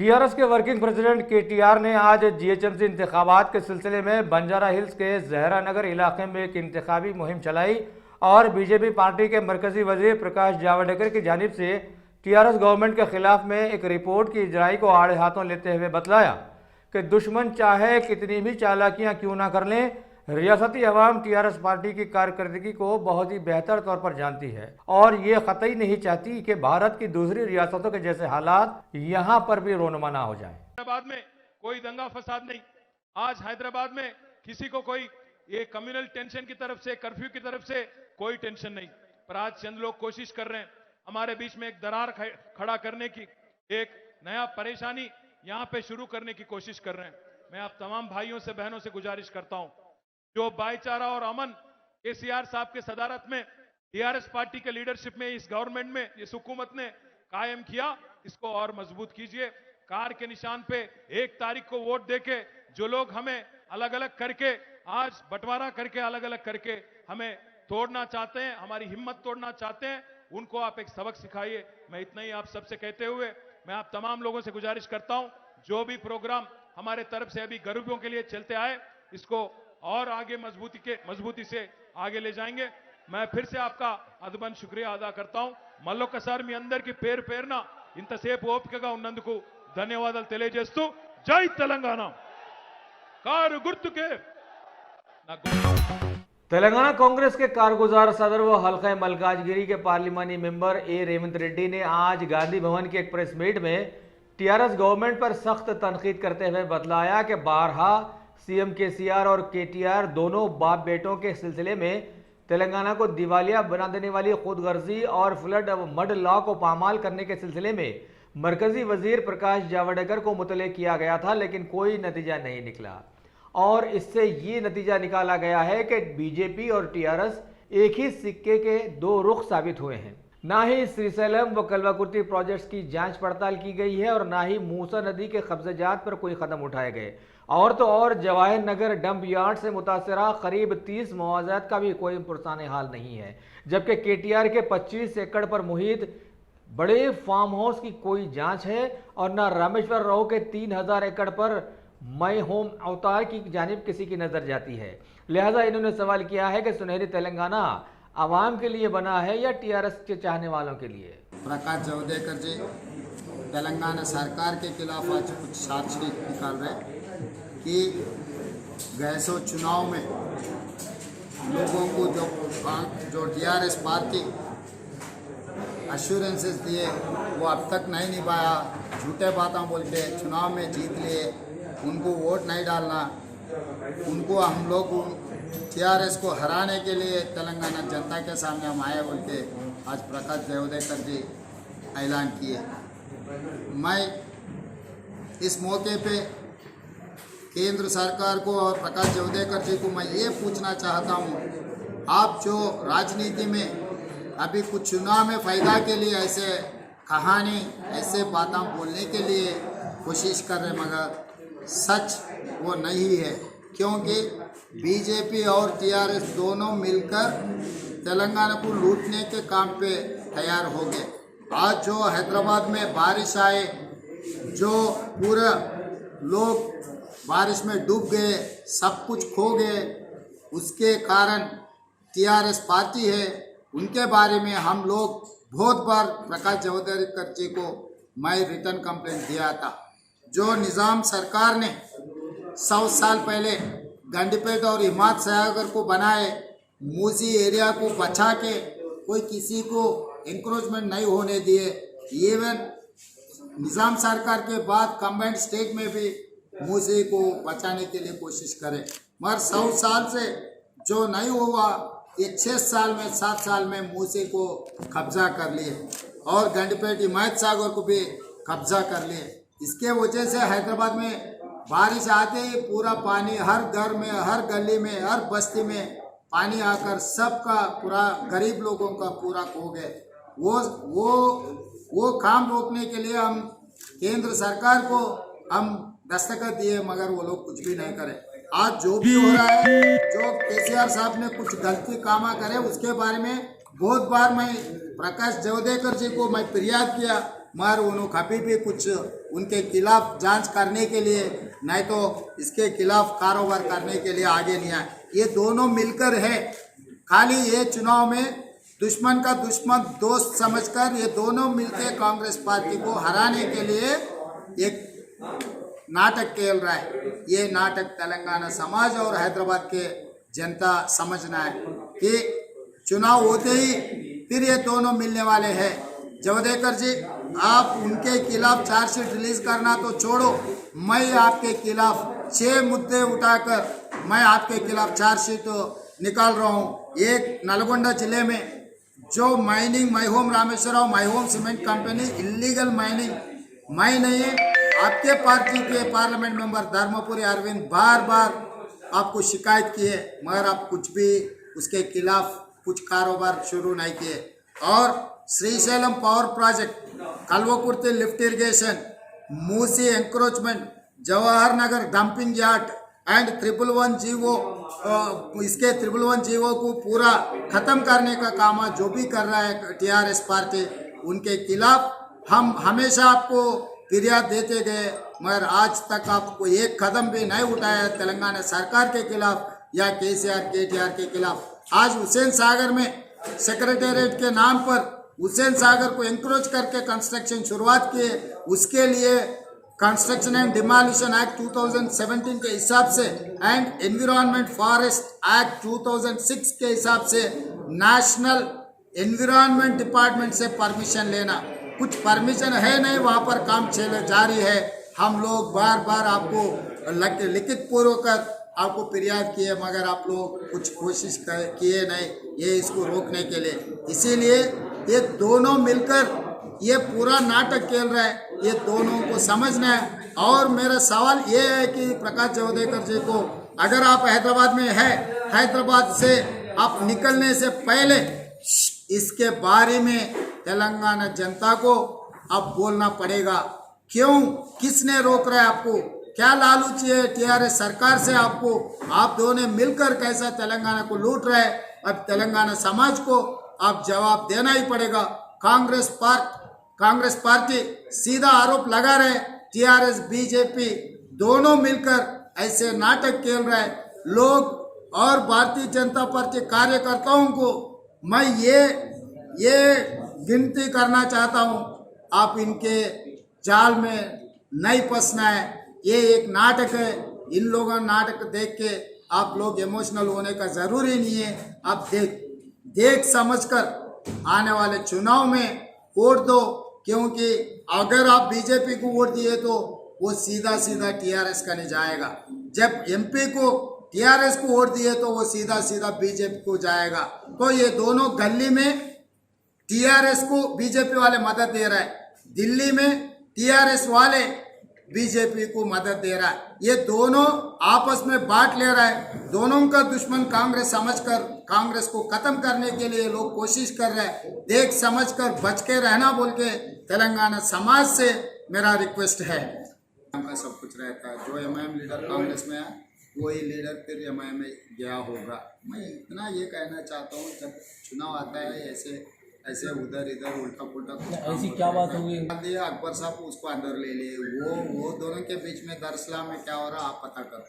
TRS के working president KTR ने आज जीएचएमसी इंतखाबात के सिलसिले में बंजारा हिल्स के जहरा नगर इलाके में एक इंतखाबी मुहिम चलाई और बीजेपी पार्टी के मरकजी वजीर प्रकाश जावड़ेकर की जानिब से टीआरएस गवर्नमेंट के खिलाफ में एक रिपोर्ट की इजराई को आड़े हाथों लेते हुए बतलाया कि दुश्मन चाहे कितनी भी चालाकियां क्यों ना कर लें, रियासती अवाम टीआरएस पार्टी की कारकर्दगी को बहुत ही बेहतर तौर पर जानती है और ये कतई नहीं चाहती कि भारत की दूसरी रियासतों के जैसे हालात यहाँ पर भी रोनुमा ना हो जाए। हैदराबाद में कोई दंगा फसाद नहीं। आज हैदराबाद में किसी को कोई ये कम्युनल टेंशन की तरफ से, कर्फ्यू की तरफ से कोई टेंशन नहीं, पर आज चंद लोग कोशिश कर रहे हैं हमारे बीच में एक दरार खड़ा करने की, एक नया परेशानी यहाँ पे शुरू करने की कोशिश कर रहे हैं। मैं आप तमाम भाइयों से, बहनों से गुजारिश करता हूं, जो भाईचारा और अमन केसीआर साहब के सदारत में टीआरएस पार्टी के लीडरशिप में इस गवर्नमेंट में, इस हुकूमत ने कायम किया, इसको और मजबूत कीजिए। कार के निशान पे 1 तारीख को वोट देके जो लोग हमें अलग अलग करके, आज बंटवारा करके, अलग अलग करके हमें तोड़ना चाहते हैं, हमारी हिम्मत तोड़ना चाहते हैं, उनको आप एक सबक सिखाइए। मैं इतना ही आप सबसे कहते हुए मैं आप तमाम लोगों से गुजारिश करता हूं, जो भी प्रोग्राम हमारे तरफ से अभी गरीबों के लिए चलते आए, इसको और आगे मजबूती से आगे ले जाएंगे। मैं फिर से आपका अदबन शुक्रिया अदा करता हूं। మళ్ళొకసారి మీ అందరికీ పేరు పేరున ఇంతసేపు ఓపికగా ఉన్నందుకు ధన్యవాదాలు తెలియజేస్తూ జై తెలంగాణ। కారు గుర్తుకే तेलंगाना कांग्रेस के कारगुजार सदर व हल्का मलकाजगिरी के पार्लिमानी मेंबर ए रेवंत रेड्डी ने आज गांधी भवन की एक प्रेस मीट में टीआरएस गवर्नमेंट पर सख्त तनकीद करते हुए बतलाया कि बारहा सीएम केसीआर और केटीआर दोनों बाप बेटों के सिलसिले में तेलंगाना को दिवालिया बना देने वाली खुदगर्जी और फ्लड मड लॉ को पामाल करने के सिलसिले में मरकजी वजीर प्रकाश जावड़ेकर को मुतले किया गया था, लेकिन कोई नतीजा नहीं निकला और इससे ये नतीजा निकाला गया है कि बीजेपी और टीआरएस एक ही सिक्के के 2 रुख साबित हुए हैं। ना ही श्रीशैलम व कल्वाकुर्ती प्रोजेक्ट्स की जांच पड़ताल की गई है और ना ही मूसा नदी के कब्जात पर कोई कदम उठाए गए, और तो और जवाहर नगर डंप यार्ड से मुतासरा करीब 30 मुआवजात का भी कोई पुरसाने हाल नहीं है, जबकि केटीआर के 25 एकड़ पर मुहित बड़े फार्म हाउस की कोई जांच है और न रामेश्वर राव के 3000 एकड़ पर मई होम अवतार की जानिब किसी की नजर जाती है। लिहाजा इन्होंने सवाल किया है कि सुनहरी तेलंगाना आवाम के लिए बना है या टीआरएस के चाहने वालों के लिए। प्रकाश जावड़ेकर जी तेलंगाना सरकार के खिलाफ आज कुछ चार्जशीट निकाल रहे कि गए सो चुनाव में लोगों को जो टीआरएस पार्टी अश्योरेंसेस दिए वो अब तक नहीं निभाया, झूठे बातें बोल के चुनाव में जीत लिए, उनको वोट नहीं डालना, उनको हम लोग टीआरएस को हराने के लिए तेलंगाना जनता के सामने हम आए बोल के आज प्रकाश जावड़ेकर जी ऐलान किए। मैं इस मौके पे केंद्र सरकार को और प्रकाश जावड़ेकर जी को मैं ये पूछना चाहता हूँ, आप जो राजनीति में अभी कुछ चुनाव में फायदा के लिए ऐसे कहानी, ऐसे बातें बोलने के लिए कोशिश कर रहे, मगर सच वो नहीं है, क्योंकि बीजेपी और टीआरएस दोनों मिलकर तेलंगाना को लूटने के काम पे तैयार हो गए। आज जो हैदराबाद में बारिश आए, जो पूरा लोग बारिश में डूब गए, सब कुछ खो गए, उसके कारण टीआरएस पार्टी है, उनके बारे में हम लोग बहुत बार प्रकाश जावड़ेकर जी को मैं रिटर्न कंप्लेंट दिया था। जो निज़ाम सरकार ने 100 साल पहले गंडीपेट और हिम्मत सागर को बनाए, मूसी एरिया को बचा के कोई किसी को इंक्रोचमेंट नहीं होने दिए, इवन निज़ाम सरकार के बाद कंबाइंड स्टेट में भी मूसी को बचाने के लिए कोशिश करें, मगर 100 साल से जो नहीं हुआ, ये 6 साल में 7 साल में मूसी को कब्जा कर लिए और गंडीपेट हिम्मत सागर को भी कब्जा कर लिए। इसके वजह से हैदराबाद में बारिश आते ही पूरा पानी हर घर में, हर गली में, हर बस्ती में पानी आकर सबका पूरा गरीब लोगों का पूरा खो गए। वो काम रोकने के लिए हम केंद्र सरकार को हम दस्तखत दिए, मगर वो लोग कुछ भी नहीं करे। आज जो भी हो रहा है, जो केसीआर साहब ने कुछ गलती कामा करे, उसके बारे में बहुत बार मैं प्रकाश जावड़ेकर जी को मैं फरियाद किया, मगर उन्होंने कभी भी कुछ उनके खिलाफ जांच करने के लिए, नहीं तो इसके खिलाफ कारोबार करने के लिए आगे नहीं आए। ये दोनों मिलकर है, खाली ये चुनाव में दुश्मन का दुश्मन दोस्त समझकर ये दोनों मिलकर कांग्रेस पार्टी को हराने के लिए एक नाटक खेल रहा है। ये नाटक तेलंगाना समाज और हैदराबाद के जनता समझना है कि चुनाव होते ही फिर ये दोनों मिलने वाले हैं। जावड़ेकर जी, आप उनके खिलाफ चार्जशीट रिलीज करना तो छोड़ो, मैं आपके खिलाफ 6 मुद्दे उठाकर मैं आपके खिलाफ चार्जशीट निकाल रहा हूँ। एक नलगोंडा जिले में जो mining My Home Rameshwar Rao My Home cement company illegal mining मैं नहीं है, आपके पार्टी के पार्लियामेंट मेंबर धर्मपुरी अरविंद बार बार आपको शिकायत की है, मगर आप कुछ भी उसके खिलाफ कुछ कारोबार शुरू नहीं किए। और Srisailam power project, Kalwakurthy lift irrigation, Musi encroachment, Jawahar Nagar dumping yard and 111 G O, इसके 111 जीवो को पूरा खत्म करने का काम जो भी कर रहा है टीआरएस पार्टी, उनके खिलाफ हम हमेशा आपको फिरियाद देते गए, मगर आज तक आपको एक कदम भी नहीं उठाया तेलंगाना सरकार के खिलाफ या केसीआर केटीआर के खिलाफ। आज हुसैन सागर में सेक्रेटेरिएट के नाम पर हुसैन सागर को एंक्रोच करके कंस्ट्रक्शन शुरुआत किए, उसके लिए कंस्ट्रक्शन एंड डिमोलिशन एक्ट 2017 के हिसाब से एंड एनवायरनमेंट फॉरेस्ट एक्ट 2006 के हिसाब से नेशनल एनवायरनमेंट डिपार्टमेंट से परमिशन लेना, कुछ परमिशन है नहीं, वहाँ पर काम जारी है। हम लोग बार बार आपको लिखित पूर्वक आपको फिरियाद किए, मगर आप लोग कुछ कोशिश किए नहीं ये इसको रोकने के लिए। इसीलिए ये दोनों मिलकर ये पूरा नाटक खेल रहा है, ये दोनों को समझना है। और मेरा सवाल ये है कि प्रकाश जावड़ेकर जी को, अगर आप हैदराबाद में है, हैदराबाद से आप निकलने से पहले इसके बारे में तेलंगाना जनता को अब बोलना पड़ेगा। क्यों, किसने रोक रहा है आपको, क्या लालच है टीआरएस सरकार से आपको, आप दोनों मिलकर कैसा तेलंगाना को लूट रहे हैं। अब तेलंगाना समाज को आप जवाब देना ही पड़ेगा। कांग्रेस पार्टी सीधा आरोप लगा रहे, टीआरएस बीजेपी दोनों मिलकर ऐसे नाटक खेल रहे हैं लोग। और भारतीय जनता पार्टी कार्यकर्ताओं को मैं ये विनती करना चाहता हूं, आप इनके जाल में नहीं फंसना है। ये एक नाटक है, इन लोगों नाटक देख के आप लोग इमोशनल होने का जरूरी नहीं है। आप देख समझकर आने वाले चुनाव में वोट दो, क्योंकि अगर आप बीजेपी को वोट दिए तो वो सीधा सीधा टीआरएस का नहीं जाएगा। जब एमपी को टीआरएस को वोट दिए तो वो सीधा सीधा बीजेपी को जाएगा। तो ये दोनों गली में टीआरएस को बीजेपी वाले मदद दे रहा है, दिल्ली में टीआरएस वाले बीजेपी को मदद दे रहा है। ये दोनों आपस में बांट ले रहा है। दोनों का दुश्मन कांग्रेस समझकर कांग्रेस को खत्म करने के लिए लोग कोशिश कर रहे हैं। देख समझकर बच के रहना बोल के तेलंगाना समाज से मेरा रिक्वेस्ट है। सब कुछ रहता है, जो एमआईएम लीडर कांग्रेस में है वही लीडर फिर एमआईएम में गया होगा। मैं इतना ये कहना चाहता हूँ, जब चुनाव आता है ऐसे उधर इधर उल्टा पुल्टा ऐसी क्या बात होगी। अकबर साहब उसको अंदर ले लिए, वो दोनों के बीच में दरअसल में क्या हो रहा आप पता करो।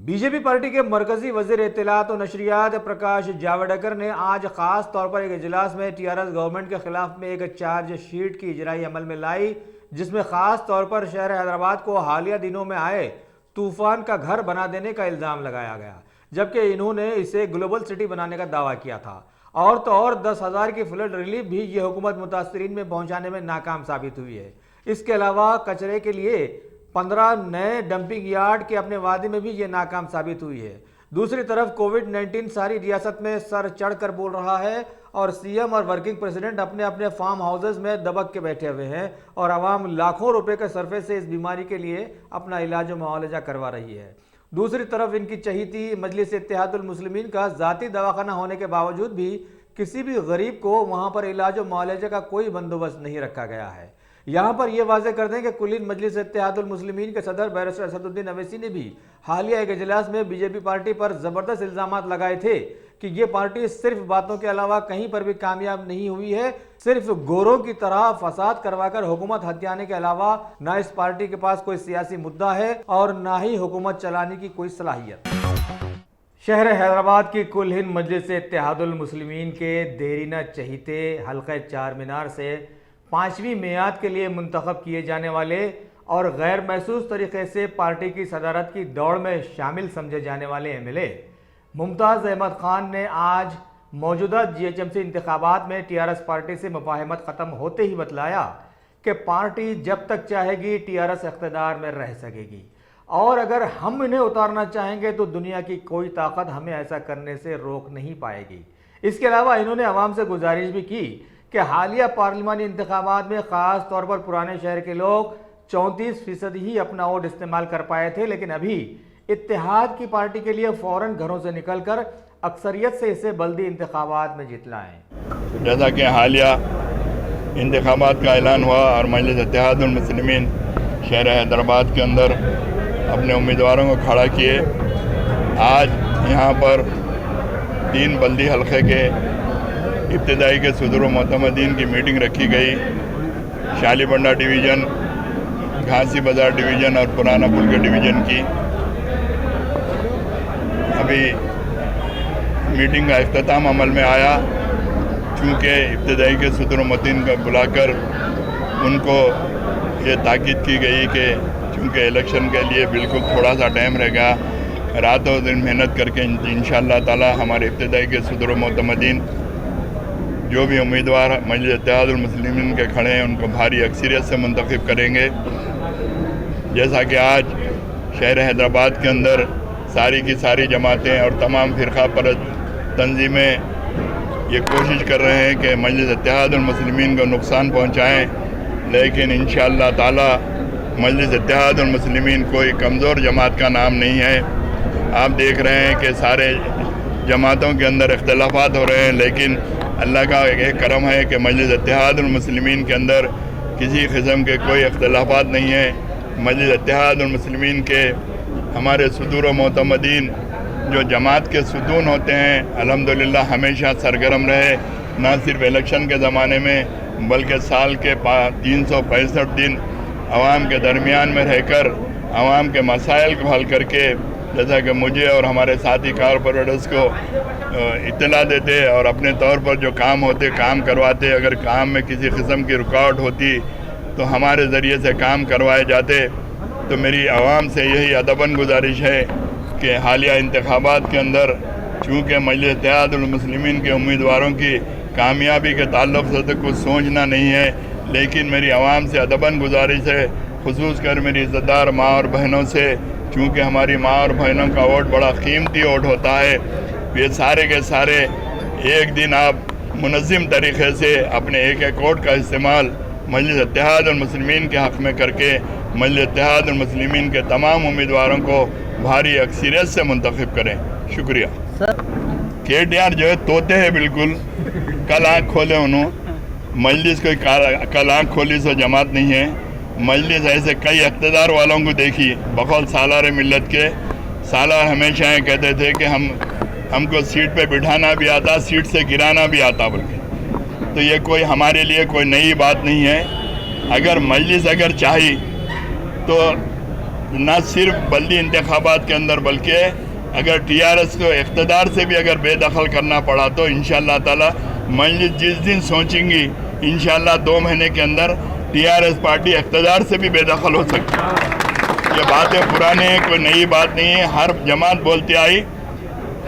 बीजेपी पार्टी के मरकजी वजीर इत्तलात और नशरियात प्रकाश जावड़ेकर ने आज खास तौर पर एक इजलास में टीआरएस गवर्नमेंट के खिलाफ में एक चार्जशीट की इजराई अमल में लाई, जिसमें खास तौर पर शहर हैदराबाद को हालिया दिनों में आए तूफान का घर बना देने का इल्ज़ाम लगाया गया, जबकि इन्होंने इसे ग्लोबल सिटी बनाने का दावा किया था। और तो और 10,000 की फ्लड रिलीफ भी ये हुकूमत मुतासरीन में पहुंचाने में नाकाम साबित हुई है। इसके अलावा कचरे के लिए 15 नए डंपिंग यार्ड के अपने वादे में भी ये नाकाम साबित हुई है। दूसरी तरफ कोविड-19 सारी रियासत में सर चढ़कर बोल रहा है और सीएम और वर्किंग प्रेसिडेंट अपने अपने फार्म हाउसेज में दबक के बैठे हुए हैं और आवाम लाखों रुपए के सरफे से इस बीमारी के लिए अपना इलाज मुआवजा करवा रही है। दूसरी तरफ इनकी चहीती मजलिस इत्तेहादुल मुस्लिमीन का ज़ाती दवाखाना होने के बावजूद भी किसी भी गरीब को वहां पर इलाज और मुआवजे का कोई बंदोबस्त नहीं रखा गया है। यहाँ पर यह वाज़ेह कर दें कि कुलीन मजलिस इत्तेहादुल मुस्लिमीन के सदर बैरिस्टर असदुद्दीन अवैसी ने भी हालिया एक इजलास में बीजेपी पार्टी पर ज़बरदस्त इल्ज़ामात लगाए थे कि ये पार्टी सिर्फ बातों के अलावा कहीं पर भी कामयाब नहीं हुई है। सिर्फ गोरों की तरह फसाद करवाकर हुकूमत हथियाने के अलावा ना इस पार्टी के पास कोई सियासी मुद्दा है और ना ही हुकूमत चलाने की कोई सलाहियत। शहर हैदराबाद की कुल हिंद मजलिस इत्तेहादुल मुस्लिमीन के देरीना चहीते हल्के चार मीनार से 5वीं मियाद के लिए मुंतखब किए जाने वाले और गैर महसूस तरीके से पार्टी की सदारत की दौड़ में शामिल समझे जाने वाले एमएलए मुमताज़ अहमद खान ने आज मौजूदा जीएचएमसी इंतखाबात में टीआरएस पार्टी से मुफाहमत ख़त्म होते ही बतलाया कि पार्टी जब तक चाहेगी टीआरएस इख्तिदार में रह सकेगी और अगर हम इन्हें उतारना चाहेंगे तो दुनिया की कोई ताकत हमें ऐसा करने से रोक नहीं पाएगी। इसके अलावा इन्होंने अवाम से गुजारिश भी की कि हालिया पार्लिमानी इंतखाबात में ख़ास तौर पर पुराने शहर के लोग 34% ही अपना वोट इस्तेमाल कर पाए थे, लेकिन अभी इत्तेहाद की पार्टी के लिए फौरन घरों से निकलकर अक्सरियत से इसे बल्दी इंतखाबात में जितलाएं। जैसा कि हालिया इंतखाबात का ऐलान हुआ और मजलिस इत्तेहादुल मुस्लिमीन शहर हैदराबाद के अंदर अपने उम्मीदवारों को खड़ा किए। आज यहाँ पर 3 बल्दी हल्के के इब्तिदाई के सदर व मोतमदीन की मीटिंग रखी गई। शालीबंडा डिवीज़न, घासी बाज़ार डिवीज़न और पुराना पुल के डिवीज़न की अभी मीटिंग का इख्तिताम अमल में आया। चूँकि इब्तिदाई के सदर व मोतमदीन को बुलाकर उनको ये ताकीद की गई कि चूँकि इलेक्शन के लिए बिल्कुल थोड़ा सा टाइम रहेगा, रातों दिन मेहनत करके इंशाअल्लाह ताला हमारे इब्तिदाई के सदर व मोतमदीन जो भी उम्मीदवार मजलिस इत्तेहादुल मुस्लिमीन के खड़े हैं उनको भारी अक्सरियत से मुंतखब करेंगे। जैसा कि आज शहर हैदराबाद के अंदर सारी की सारी जमातें और तमाम फ़िरक़ा परस्त तंजीमें ये कोशिश कर रहे हैं कि मजलिस इत्तेहादुल मुस्लिमीन को नुकसान पहुँचाएँ, लेकिन इंशाअल्लाह ताला मजलिस इत्तेहादुल मुस्लिमीन कोई कमज़ोर जमात का नाम नहीं है। आप देख रहे हैं कि सारे जमातों के अंदर इख्तिलाफ़ात हो रहे हैं, लेकिन अल्लाह का एक करम है कि मजलिस इत्तेहादुल मुस्लिमीन के अंदर किसी किस्म के कोई इख्तिलाफ़ात नहीं है। मजलिस इत्तेहादुल मुस्लिमीन के हमारे सदूर व मोतमदीन जो जमात के सुतून होते हैं अल्हम्दुलिल्लाह हमेशा सरगर्म रहे, ना सिर्फ इलेक्शन के ज़माने में बल्कि साल के 365 दिन आवाम के दरमियान में रहकर आवाम के मसाइल को हल करके, जैसा कि मुझे और हमारे साथी कारपोरेटर्स को इत्तला देते और अपने तौर पर जो काम होते काम करवाते। अगर काम में किसी किस्म की रुकावट होती तो हमारे ज़रिए से काम करवाए जाते। तो मेरी आवाम से यही अदबन गुजारिश है कि हालिया इंतखाबात के अंदर चूँकि मजलिस इत्तेहादुल मुस्लिमीन के उम्मीदवारों की कामयाबी के ताल्लुक़ से तो कुछ सोचना नहीं है, लेकिन मेरी आवाम से अदबन गुजारिश है, खुसूस कर मेरी इज़्ज़तदार माँ और बहनों से, चूँकि हमारी माँ और बहनों का वोट बड़ा कीमती वोट होता है। ये सारे के सारे एक दिन आप मुनज़्ज़म तरीक़े से अपने एक वोट का इस्तेमाल मजलिस इत्तेहादुल मुस्लिमीन के हक़ में करके मजलिस इत्तेहादुल मुस्लिमीन के तमाम उम्मीदवारों को भारी अक्सरियत से मुंतखब करें। शुक्रिया। KTR जो है तोते हैं बिल्कुल, कल आँख खोले उन्होंने। मजलिस कोई कल आँख खोली सो जमात नहीं है। मजलिस ऐसे कई इक़्तिदार वालों को देखी, बकौल सालार मिल्लत के सालार हमेशा ये कहते थे कि हमको सीट पे बिठाना भी आता, सीट से गिराना भी आता बल्कि। तो ये कोई हमारे लिए कोई नई बात नहीं है। अगर मजलिस अगर चाही तो न सिर्फ बल्दी इंतखाबात के अंदर बल्कि अगर TRS को इक़्तिदार से भी अगर बेदखल करना पड़ा तो इंशाअल्लाह ताला मजलिस जिस दिन सोचेंगी इंशाअल्लाह 2 महीने के अंदर TRS पार्टी इक़्तिदार से भी बेदखल हो सकती है। ये बातें पुराने हैं, कोई नई बात नहीं है। हर जमात बोलती आई,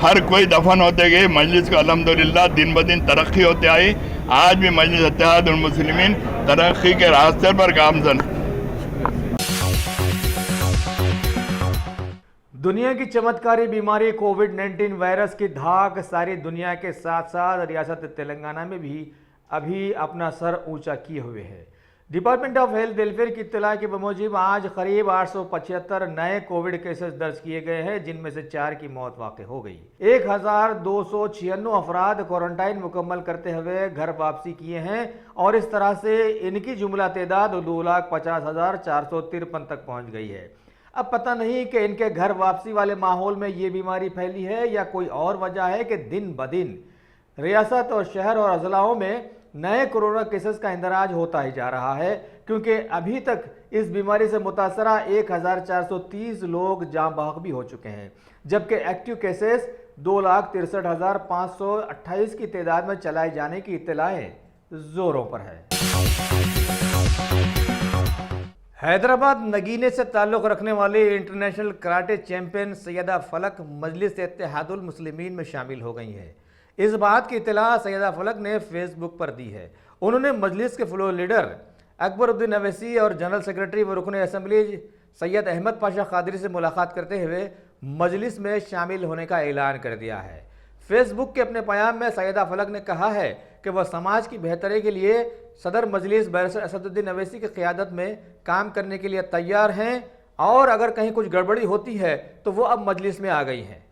हर कोई दफन होते गए, मजलिस को अल्हम्दुलिल्लाह दिन ब दिन तरक्की होते आई। आज भी मजलिस इत्तेहादुल मुस्लिमीन तरक्की के रास्ते पर गामज़न। दुनिया की चमत्कारी बीमारी कोविड-19 वायरस की धाक सारी दुनिया के साथ साथ रियासत तेलंगाना में भी अभी अपना सर ऊंचा किए हुए है। डिपार्टमेंट ऑफ हेल्थ वेलफेयर की इत्तला के बमूजिब आज करीब 875 नए कोविड केसेस दर्ज किए गए हैं, जिनमें से 4 की मौत वाक़ई हो गई। 1296 अफराद क्वारंटाइन मुकम्मल करते हुए घर वापसी किए हैं और इस तरह से इनकी जुमला तादाद 2,50,453 तक पहुँच गई है। अब पता नहीं कि इनके घर वापसी वाले माहौल में ये बीमारी फैली है या कोई और वजह है कि दिन ब दिन रियासत और शहर और अजलाओं में नए कोरोना केसेस का इंदराज होता ही जा रहा है, क्योंकि अभी तक इस बीमारी से मुतासरा 1430 लोग जाँ बहक भी हो चुके हैं, जबकि एक्टिव केसेस 2,63,528 की तादाद में चलाए जाने की इत्तलाएं जोरों पर है। हैदराबाद नगीने से ताल्लुक़ रखने वाले इंटरनेशनल कराटे चैंपियन सैयदा फलक मजलिस इत्तेहादुल मुस्लिमीन में शामिल हो गई हैं। इस बात की इत्तला सैयदा फलक ने फेसबुक पर दी है। उन्होंने मजलिस के फ्लोर लीडर अकबरुद्दीन अवैसी और जनरल सेक्रेटरी व रुकन असम्बली सैयद अहमद पाशा कादरी से मुलाकात करते हुए मजलिस में शामिल होने का ऐलान कर दिया है। फेसबुक के अपने पैगाम में सैयदा फलक ने कहा है कि वह समाज की बेहतरी के लिए सदर मजलिस बैरिस्टर असदुद्दीन अवैसी की क़यादत में काम करने के लिए तैयार हैं और अगर कहीं कुछ गड़बड़ी होती है तो वो अब मजलिस में आ गई हैं।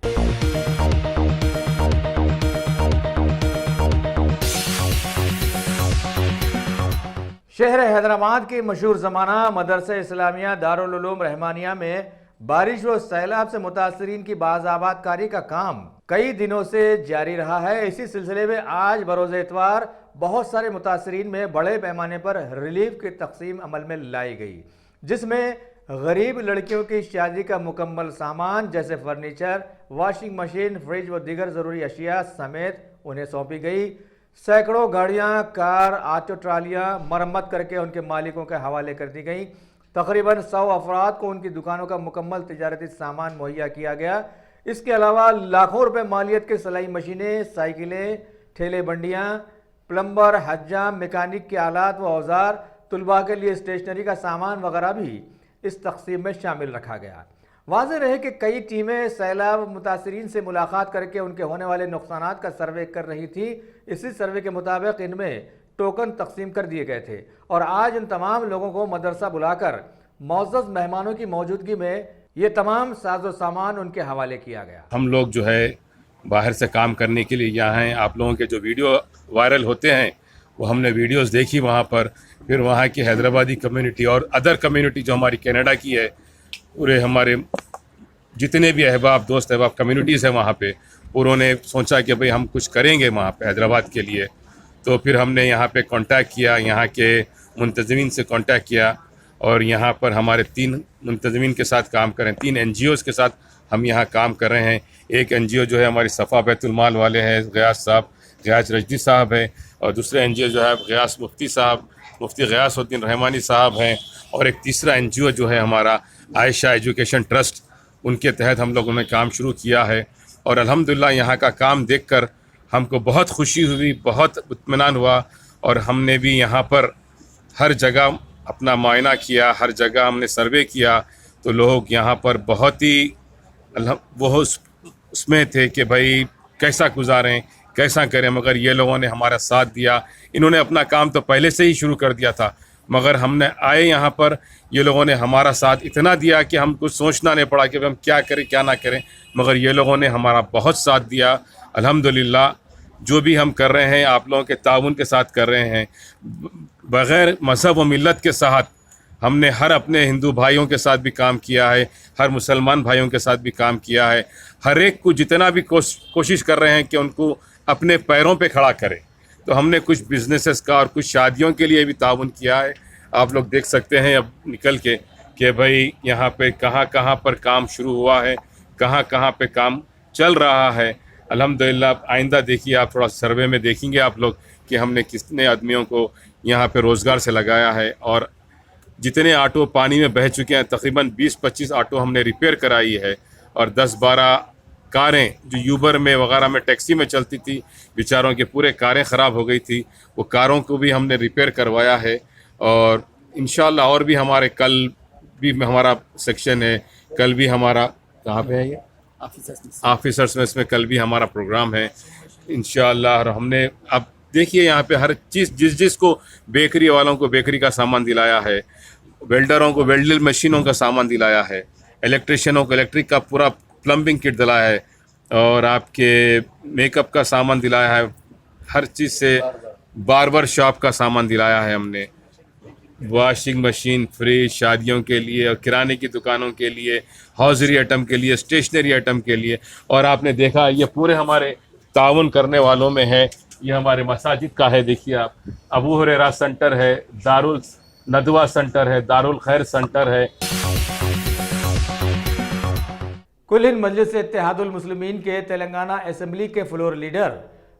शहर हैदराबाद के मशहूर ज़माना मदरसा इस्लामिया दारुल उलूम रहमानिया में बारिश व सैलाब से मुतासरीन की बाज़ाबादकारी का काम कई दिनों से जारी रहा है। इसी सिलसिले में आज बरोज़ इतवार बहुत सारे मुतासरीन में बड़े पैमाने पर रिलीफ की तकसीम अमल में लाई गई, जिसमें गरीब लड़कियों की शादी का मुकम्मल सामान जैसे फर्नीचर, वॉशिंग मशीन, फ्रिज व दीगर ज़रूरी अशिया समेत उन्हें सौंपी गई। सैकड़ों गाड़ियाँ, कार, ऑटो ट्रालियाँ मरम्मत करके उनके मालिकों के हवाले कर दी गई। तकरीबन 100 अफराद को उनकी दुकानों का मुकम्मल तिजारती सामान मुहैया किया गया। इसके अलावा लाखों रुपए मालियत के सिलाई मशीनें, साइकिलें, ठेले बंडियाँ, प्लम्बर, हज्जाम, मैकेनिक के आलात व औजार, तुलबा के लिए स्टेशनरी का सामान वगैरह भी इस तकसीम में शामिल रखा गया। वाज़ेह रहे कि कई टीमें सैलाब मुतासरीन से मुलाकात करके उनके होने वाले नुकसानात का सर्वे कर रही थी। इसी सर्वे के मुताबिक इनमें टोकन तकसीम कर दिए गए थे और आज इन तमाम लोगों को मदरसा बुलाकर मौजूद मेहमानों की मौजूदगी में ये तमाम साजो सामान उनके हवाले किया गया। हम लोग जो है बाहर से काम करने के लिए यहाँ हैं। आप लोगों के जो वीडियो वायरल होते हैं वो हमने वीडियोस देखी वहाँ पर, फिर वहाँ की हैदराबादी कम्युनिटी और अदर कम्युनिटी जो हमारी कनाडा की है, पूरे हमारे जितने भी अहबाब दोस्त अहबाब कम्युनिटीज़ हैं वहाँ पे, उन्होंने सोचा कि भाई हम कुछ करेंगे वहाँ पे हैदराबाद के लिए। तो फिर हमने यहाँ पे कांटेक्ट किया, यहाँ के मुंतज़मीन से कांटेक्ट किया और यहाँ पर हमारे 3 मुंतज़मीन के साथ काम कर रहे हैं, 3 NGOs के साथ हम यहाँ काम कर रहे हैं। एक NGO जो है हमारी सफ़ा बैतुलमाल वाले हैं, गयास साहब, गयास रजदी साहब हैं, और दूसरे NGO जो है गयास मुफ्ती साहब, मुफ्ती गयासुद्दीन रहमानी साहब हैं, और एक तीसरा NGO जो है हमारा आयशा एजुकेशन ट्रस्ट, उनके तहत हम लोगों ने काम शुरू किया है। और अल्हम्दुलिल्लाह यहाँ का काम देखकर हमको बहुत खुशी हुई, बहुत इत्मीनान हुआ और हमने भी यहाँ पर हर जगह अपना मुआयना किया, हर जगह हमने सर्वे किया, तो लोग यहाँ पर बहुत ही वो उसमें थे कि भाई कैसा गुजारें, कैसा करें, मगर ये लोगों ने हमारा साथ दिया। इन्होंने अपना काम तो पहले से ही शुरू कर दिया था, मगर हमने आए यहाँ पर, ये लोगों ने हमारा साथ इतना दिया कि हम कुछ सोचना नहीं पड़ा कि हम क्या करें क्या ना करें, मगर ये लोगों ने हमारा बहुत साथ दिया। अल्हम्दुलिल्लाह जो भी हम कर रहे हैं आप लोगों के ताउन के साथ कर रहे हैं, बग़ैर मज़हब व मिल्लत के साथ। हमने हर अपने हिंदू भाइयों के साथ भी काम किया है, हर मुसलमान भाइयों के साथ भी काम किया है, हर एक को जितना भी कोशिश कर रहे हैं कि उनको अपने पैरों पे खड़ा करें। तो हमने कुछ बिजनेसेस का और कुछ शादियों के लिए भी ताउन किया है। आप लोग देख सकते हैं अब निकल के कि भाई यहाँ पे कहाँ कहाँ पर काम शुरू हुआ है, कहाँ कहाँ पे काम चल रहा है। अल्हम्दुलिल्लाह आइंदा देखिए, आप थोड़ा सर्वे में देखेंगे आप लोग कि हमने कितने आदमियों को यहाँ पे रोज़गार से लगाया है। और जितने ऑटो पानी में बह चुके हैं, तकरीबन 20-25 ऑटो हमने रिपेयर कराई है, और 10-12 कारें जो यूबर में वगैरह में टैक्सी में चलती थी, बेचारों के पूरे कारें ख़राब हो गई थी, वो कारों को भी हमने रिपेयर करवाया है। और इंशाल्लाह और भी हमारे कल भी हमारा सेक्शन है, कल भी हमारा कहाँ पे है ये ऑफिसर्स में, इसमें कल भी हमारा प्रोग्राम है इंशाल्लाह। और हमने अब देखिए यहाँ पे हर चीज़, जिसको बेकरी वालों को बेकरी का सामान दिलाया है, वेल्डरों को वेल्डर मशीनों का सामान दिलाया है, इलेक्ट्रिशियनों को इलेक्ट्रिक का पूरा प्लम्बिंग किट दिलाया है, और आपके मेकअप का सामान दिलाया है, हर चीज़ से बार्बर शॉप का सामान दिलाया है हमने। वॉशिंग मशीन, फ्रिज, शादियों के लिए और किराने की दुकानों के लिए, हौजरी आइटम के लिए, स्टेशनरी आइटम के लिए। और आपने देखा ये पूरे हमारे ताउन करने वालों में है। ये हमारे मसाजिद का है, देखिए आप, अबू हुरैरा सेंटर है, दारुल नदवा सेंटर है, दारुल खैर सेंटर है। कुल हिंद मजलिस इत्तेहादुल मुस्लिमीन के तेलंगाना असेंबली के फ्लोर लीडर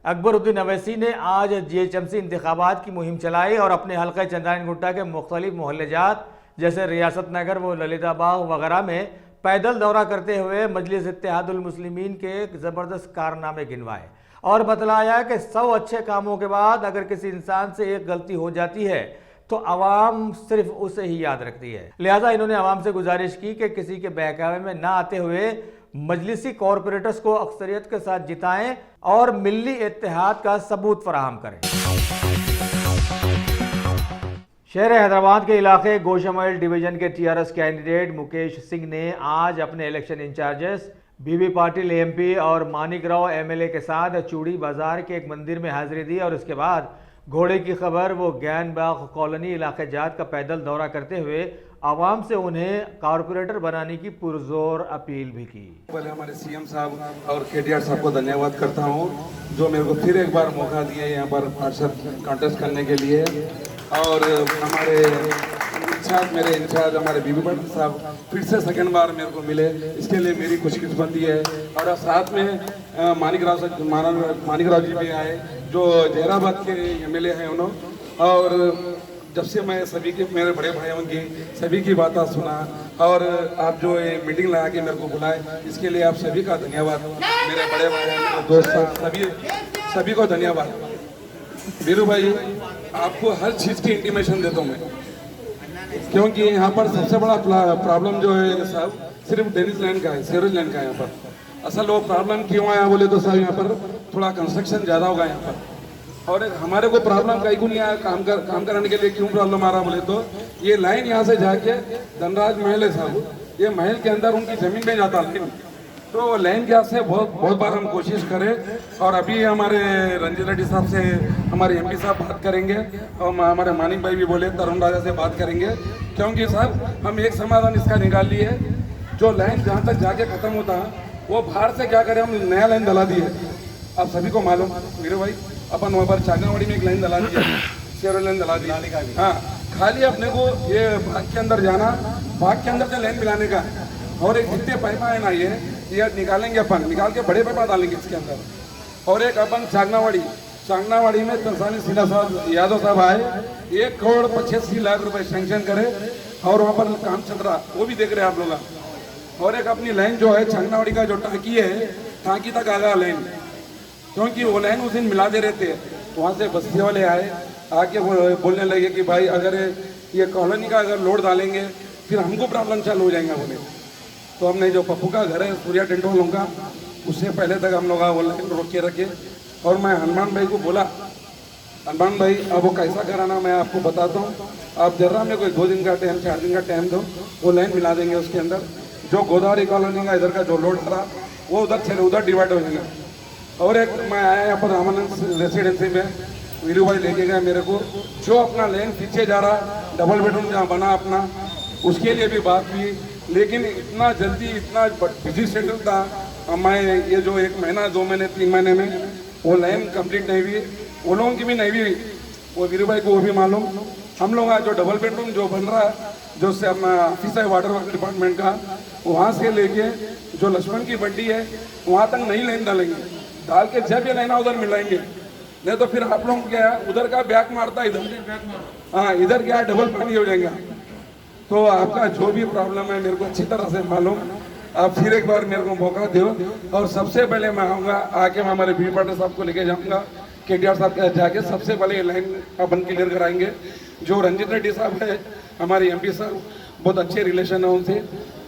अकबरुद्दीन अवैसी ने आज GHMC इंतखाबात की मुहिम चलाई और अपने हल्का चंद्रायन गुट्टा के मुख्तलिफ मोहल्लेजात जैसे रियासत नगर व ललिता बाग वगैरह में पैदल दौरा करते हुए मजलिस इत्तेहादुल मुस्लिमीन के ज़बरदस्त कारनामे गिनवाए और बतलाया कि 100 अच्छे कामों के बाद अगर किसी इंसान से एक गलती हो जाती है तो आवाम सिर्फ उसे ही याद रखती है। लिहाजा इन्होंने आवाम से गुजारिश की कि किसी के बहकावे में ना आते हुए मजलिसी कॉरपोरेटर्स को अक्सरियत के साथ जिताएं और मिली इत्तेहाद का सबूत फराहम करें। शहर हैदराबाद के इलाके गोशामहल डिवीजन के TRS कैंडिडेट मुकेश सिंह ने आज अपने इलेक्शन इंचार्जेस बीबी पाटिल MP और मानिक राव MLA के साथ चूड़ी बाजार के एक मंदिर में हाजिरी दी और इसके बाद घोड़े की खबर वो ज्ञान बाग कॉलोनी इलाके जात का पैदल दौरा करते हुए आवाम से उन्हें कारपोरेटर बनाने की पुरजोर अपील भी की। पहले हमारे CM साहब और KTR साहब को धन्यवाद करता हूँ जो मेरे को फिर एक बार मौका दिया यहाँ पर पार्षद कॉन्टेस्ट करने के लिए। और हमारे मेरे इंचार्ज हमारे बीबी पाटिल साहब फिर से सेकंड बार मेरे को मिले, इसके लिए मेरी खुशकिस्मती है। और साथ में मानिक राव जी भी आए जो जहराबाद के MLA हैं उन्होंने। और जब से मैं सभी के मेरे बड़े भाइयों की सभी की बातें सुना और आप जो ये मीटिंग लगा के मेरे को बुलाए, इसके लिए आप सभी का धन्यवाद। मेरे बड़े भाई मेरे दोस्त सभी को धन्यवाद। वीरू भाई आपको हर चीज़ की इंटीमेशन देता हूँ मैं, क्योंकि यहाँ पर सबसे बड़ा प्रॉब्लम जो है साहब सिर्फ डेनिस लैंड का है, सीवरेज लैंड का है। यहाँ पर असल वो प्रॉब्लम क्यों आया बोले तो साहब यहाँ पर थोड़ा कंस्ट्रक्शन ज़्यादा होगा यहाँ पर। और एक हमारे को प्रॉब्लम कहीं को नहीं आया काम कराने के लिए क्यों प्रॉब्लम आ रहा बोले तो ये लाइन यहाँ से जाके धनराज महल है साहब, ये महल के अंदर उनकी ज़मीन में जाता है। तो लाइन के से बहुत बार हम कोशिश करें और अभी हमारे रंजीत रेड्डी साहब से हमारे MP साहब बात करेंगे और हमारे मानिक भाई भी बोले तरुण राजा से बात करेंगे, क्योंकि साहब हम एक समाधान इसका निकाल लिए। जो लाइन जहाँ तक जाके ख़त्म होता है वो बाहर से क्या करें, हम नया लाइन डला दिए। आप सभी को मालूम मेरे भाई अपन वहाँ पर चागनावाड़ी में एक लाइन डला दी, सीवरेज लाइन डला दी। हाँ, खाली अपने को ये बाग के अंदर जाना, बाग के अंदर से लाइन मिलाने का और एक जितने पाइप है ना ये निकालेंगे अपन, निकाल के बड़े पाइप डालेंगे इसके अंदर। और एक अपन चांगनावाड़ी में तनसानी सिन्हा साहब यादव साहब आए, 1,85,00,000 रुपए सैंक्शन करे और वहाँ पर काम चल रहा, वो भी देख रहे हैं आप लोग। और एक अपनी लाइन जो है चांगनावाड़ी का जो टाँकी है, टाँकी तक आ गया लाइन, क्योंकि वो लाइन उस दिन मिला दे रहे थे। वहाँ से बस्ती वाले आए, आके बोलने लगे कि भाई अगर ये कॉलोनी का अगर लोड डालेंगे फिर हमको प्रॉब्लम चालू हो जाएंगे बोले। तो हमने जो पप्पू का घर है सूर्या टेंट वालों का, उससे पहले तक हम लोग वो लाइन रोक के रखे। और मैं हनुमान भाई को बोला, हनुमान भाई अब वो कैसा कराना मैं आपको बताता हूँ, आप जरा मेरे को 2 दिन का टाइम 4 दिन का टाइम दो, वो लाइन मिला देंगे उसके अंदर। जो गोदावरी कॉलोनी का इधर का जो लोड रहा वो उधर डिवाइड हो जाएगा। और एक मैं आया यहाँ पर रामानंद रेसिडेंसी में, वीरू भाई लेके गए मेरे को, जो अपना लाइन पीछे जा रहा डबल बेडरूम जहाँ बना अपना, उसके लिए भी बात हुई। लेकिन इतना जल्दी इतना बिजी शेड्यूल था, मैं ये जो 1 महीना 2 महीने 3 महीने में वो लाइन कंप्लीट नहीं हुई, वो लोगों की भी नहीं हुई। वो वीरू भाई को वो भी मालूम। हम लोग जो डबल बेडरूम जो बन रहा है, जो से अपना ऑफिस है वाटर वर्क डिपार्टमेंट का, वहाँ से लेके जो लक्ष्मण की बड्डी है वहाँ तक नई लाइन डालेंगे, डाल के जब ये लाइन उधर मिलाएंगे। नहीं तो फिर आप लोग क्या उधर का बैक मारता इधर, हाँ इधर क्या डबल पानी हो जाएगा। तो आपका जो भी प्रॉब्लम है मेरे को अच्छी तरह से मालूम, आप फिर एक बार मेरे को मौका दो। और सबसे पहले मैं आऊँगा, आके मैं हमारे बीबी पाटिल साहब को लेके जाऊँगा, KTR साहब के जाके सबसे पहले ये लाइन अपन क्लियर कराएंगे। जो रंजीत रेड्डी साहब है हमारे MP साहब, बहुत अच्छे रिलेशन है उनसे,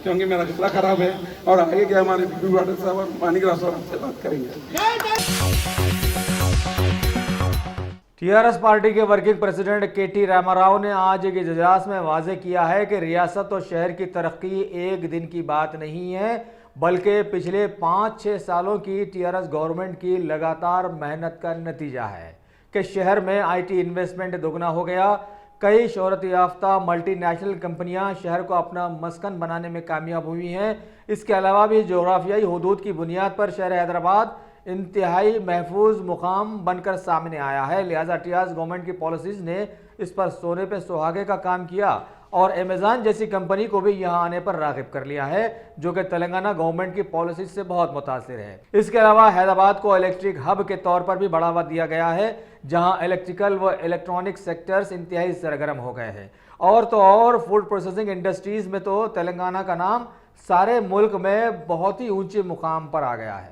क्योंकि मेरा गला खराब है। और आगे क्या हमारे बीबी पाटिल साहब और मानिक राव साहब से बात करेंगे। TRS पार्टी के वर्किंग प्रेसिडेंट KT रामाराव ने आज एक इजलास में वाजे किया है कि रियासत और शहर की तरक्की एक दिन की बात नहीं है, बल्कि पिछले 5-6 सालों की TRS गवर्नमेंट की लगातार मेहनत का नतीजा है कि शहर में IT इन्वेस्टमेंट दोगुना हो गया, कई शोहरत याफ्ता मल्टीनेशनल कंपनियां शहर को अपना मस्कन बनाने में कामयाब हुई हैं। इसके अलावा भी जोग्राफियाई हुदूद की बुनियाद पर शहर हैदराबाद इंतहाई महफूज मुकाम बनकर सामने आया है। लिहाजा टियाज गवर्नमेंट की पॉलिसीज ने इस पर सोने पे सुहागे का काम किया और अमेज़न जैसी कंपनी को भी यहाँ आने पर राग़िब कर लिया है, जो कि तेलंगाना गवर्नमेंट की पॉलिसी से बहुत मुतासिर है। इसके अलावा हैदराबाद को इलेक्ट्रिक हब के तौर पर भी बढ़ावा दिया गया है, जहाँ इलेक्ट्रिकल व इलेक्ट्रॉनिक सेक्टर्स इंतहाई सरगर्म हो गए हैं। और तो और फूड प्रोसेसिंग इंडस्ट्रीज़ में तो तेलंगाना का नाम सारे मुल्क में बहुत ही ऊंचे मुकाम पर आ गया है।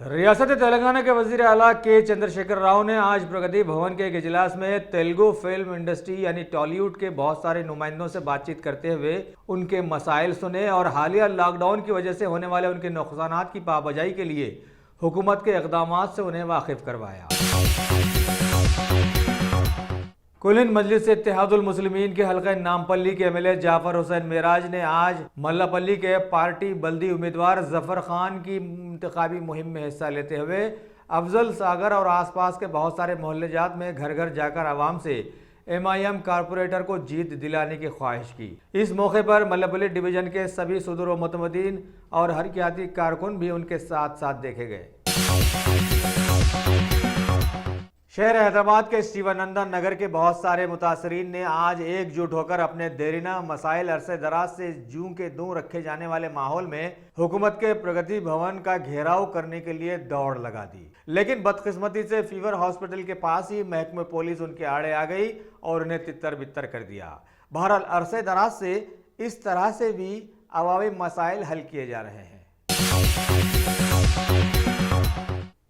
रियासत तेलंगाना के वजीर आला के चंद्रशेखर राव ने आज प्रगति भवन के एक इजलास में तेलुगु फिल्म इंडस्ट्री यानी टॉलीवुड के बहुत सारे नुमाइंदों से बातचीत करते हुए उनके मसाइल सुने और हालिया लॉकडाउन की वजह से होने वाले उनके नुकसानात की पाबजाई के लिए हुकूमत के इक़दामात से उन्हें वाकिफ करवाया। कुल हिंद मजलिस इत्तेहादुल मुस्लिमीन के हल्का नामपल्ली के एमएलए जाफर हुसैन मेराज ने आज मल्लापल्ली के पार्टी बल्दी उम्मीदवार जफर खान की इंतखाबी मुहिम में हिस्सा लेते हुए अफजल सागर और आसपास के बहुत सारे मोहल्लेजात में घर घर जाकर आवाम से MIM कारपोरेटर को जीत दिलाने की ख्वाहिश की। इस मौके पर मल्लापल्ली डिवीजन के सभी सदर व मुतमदीन और हरकियाती कारकुन भी उनके साथ साथ देखे गए। शहर हैदराबाद के शिवानंदा नगर के बहुत सारे मुतासरीन ने आज एकजुट होकर अपने देरीना मसाइल अरसे दराज से जूं के दूं रखे जाने वाले माहौल में हुकूमत के प्रगति भवन का घेराव करने के लिए दौड़ लगा दी। लेकिन बदकिस्मती से फीवर हॉस्पिटल के पास ही महकमे पुलिस उनके आड़े आ गई और उन्हें तितर बितर कर दिया। बहरहाल अरसे दराज से इस तरह से भी अवामी मसाइल हल किए जा रहे हैं।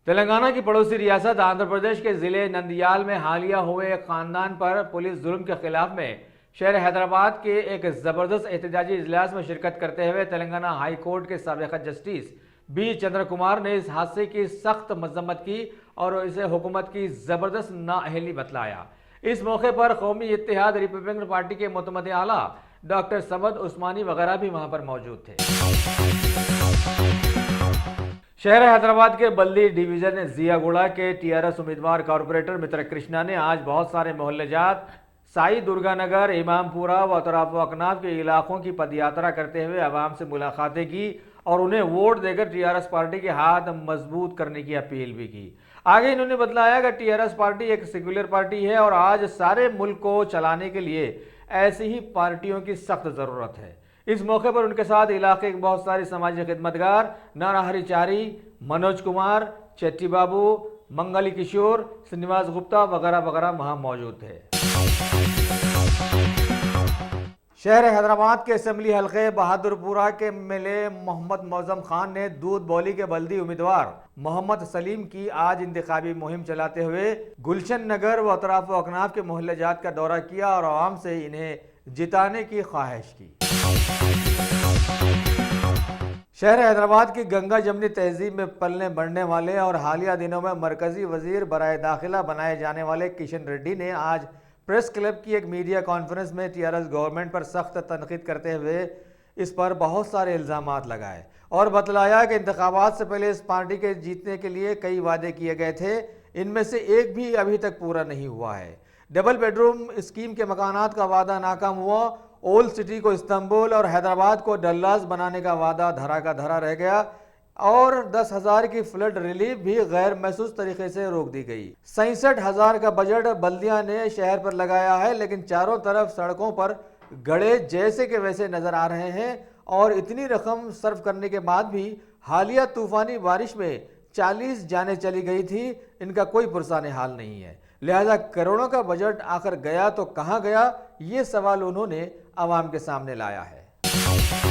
तेलंगाना की पड़ोसी रियासत आंध्र प्रदेश के जिले नंदियाल में हालिया हुए एक खानदान पर पुलिस जुल्म के खिलाफ में शहर हैदराबाद के एक जबरदस्त एहतजाजी इजलास में शिरकत करते हुए तेलंगाना हाई कोर्ट के साबिक़ जस्टिस B चंद्र कुमार ने इस हादसे की सख्त मजम्मत की और इसे हुकूमत की जबरदस्त नाअहली बतलाया। इस मौके पर कौमी इत्तेहाद रिपब्लिकन पार्टी के मुतमद आला डॉक्टर समद उस्मानी वगैरह भी वहां पर मौजूद थे। शहर हैदराबाद के बल्दी डिवीजन जियागुड़ा के TRS उम्मीदवार कारपोरेटर मित्र कृष्णा ने आज बहुत सारे मोहल्लेजात साई दुर्गानगर, इमामपुरा व अतराफ अकनाफ के इलाकों की पदयात्रा करते हुए आवाम से मुलाकातें की और उन्हें वोट देकर TRS पार्टी के हाथ मजबूत करने की अपील भी की। आगे इन्होंने बतलाया कि TRS पार्टी एक सेक्युलर पार्टी है और आज सारे मुल्क को चलाने के लिए ऐसी ही पार्टियों की सख्त ज़रूरत है। इस मौके पर उनके साथ इलाके के बहुत सारे समाजी खिदमतगार नाराहरी चारी, मनोज कुमार, चेट्टी बाबू, मंगली किशोर, श्रीनिवास गुप्ता वगैरह वगैरह वहां मौजूद थे। शहर हैदराबाद के असेंबली हल्के बहादुरपुरा के MLA मोहम्मद मौजम खान ने दूध बौली के बल्दी उम्मीदवार मोहम्मद सलीम की आज इंतखाबी मुहिम चलाते हुए गुलशन नगर व अतराफ अकनाफ के मोहल्लेजात का दौरा किया और आवाम से इन्हें जिताने की ख्वाहिश की। शहर हैदराबाद की गंगा जमनी तहजीब में पलने बढ़ने वाले और हालिया दिनों में मरकजी वजीर बराए दाखिला बनाए जाने वाले किशन रेड्डी ने आज प्रेस क्लब की एक मीडिया कॉन्फ्रेंस में TRS गवर्नमेंट पर सख्त तनकीद करते हुए इस पर बहुत सारे इल्ज़ामात लगाए और बतलाया कि इंतखाबात से पहले इस पार्टी के जीतने के लिए कई वादे किए गए थे, इनमें से एक भी अभी तक पूरा नहीं हुआ है। डबल बेडरूम स्कीम के मकानात का वादा नाकाम हुआ, ओल्ड सिटी को इस्तांबुल और हैदराबाद को डल्लास बनाने का वादा धरा का धरा रह गया और 10,000 की फ्लड रिलीफ भी गैर महसूस तरीके से रोक दी गई। 67,000 का बजट बल्दिया ने शहर पर लगाया है, लेकिन चारों तरफ सड़कों पर गड़े जैसे के वैसे नजर आ रहे हैं और इतनी रकम सर्व करने के बाद भी हालिया तूफानी बारिश में 40 जानें चली गई थी, इनका कोई पुरसाने हाल नहीं है। लिहाजा करोड़ों का बजट आखिर गया तो कहां गया, ये सवाल उन्होंने आवाम के सामने लाया है।